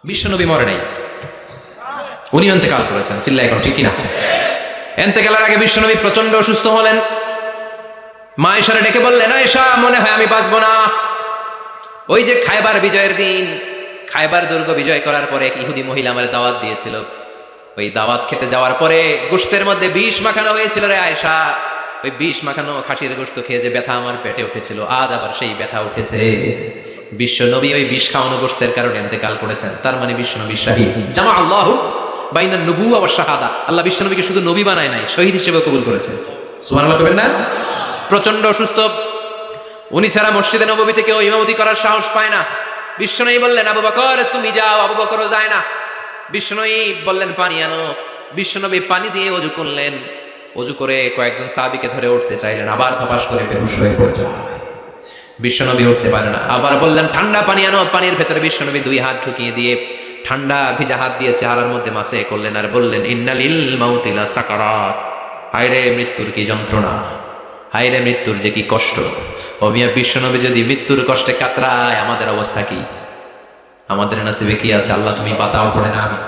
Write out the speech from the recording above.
বিশ্বনবী মরে নাই, উনি ইন্তেকাল করেছেন। চিল্লা এখন ঠিক কিনা? ইন্তেকালের আগে বিশ্বনবী প্রচন্ড অসুস্থ হলেন। মা আয়েশারে ডেকে বললেন, আয়েশা মনে হয় আমি বাঁচবো না। ওই যে খায়বার বিজয়ের দিন, খায়বার দুর্গ বিজয় করার পরে এক ইহুদি মহিলা আমার দাওয়াত দিয়েছিল। ওই দাওয়াত খেতে যাওয়ার পরে গোশতের মধ্যে বিষ মাখানো হয়েছিল রে আয়েশা। ওই বিষ মাখানো খাসির গোশত খেয়ে যে ব্যথা আমার পেটে উঠেছিল, আজ আবার সেই ব্যথা উঠেছে। বিশ্ব নবী ওই বিষ খাওয়ানো গোশতের কারণে ইন্তেকাল করেছেন। তার মানে বিশ্ব নবী শাহীদ। জামা আল্লাহু বাইনা নবুওয়া ওয়া শাহাদা। আল্লাহ বিশ্ব নবীকে শুধু নবী বানায় নাই, শহীদ হিসেবে কবুল করেছেন। সুবহানাল্লাহ বলবেন না? প্রচন্ড অসুস্থ, উনি ছাড়া মসজিদে নববীতে কেউ ইমামতি করার সাহস পায় না। বিশ্বনবী বললেন, আবু বকর তুমি যাও। আবু বকরও যায় না। বিশ্বনবী বললেন, পানি আনো। বিশ্বনবী পানি দিয়ে ওযু করলেন। ওযু করে কয়েকজন সাহাবীকে ধরে উঠতে চাইলেন, আবার ধপাস করে বেহুশ হয়ে পড়লেন। বিশ্বনবী উঠতে পারে না। আবার বললেন, ঠান্ডা পানি আনো। পানির ভেতরে বিশ্বনবী দুই হাত ঢুকিয়ে দিয়ে ঠান্ডা ভিজা হাত দিয়ে চেহারার মধ্যে মাসে করলেন আর বললেন, ইন্নালিল মাউতি লা সাকারাত। হায়রে মৃত্যুর কি যন্ত্রণা, হায়রে মৃত্যুর যে কি কষ্ট। ও মিয়া, বিশ্বনবী যদি মৃত্যুর কষ্টে কাতরায়, আমাদের অবস্থা কি? আমাদের নসিবে কি আছে? আল্লাহ তুমি বাঁচাও, পড়ে না আমি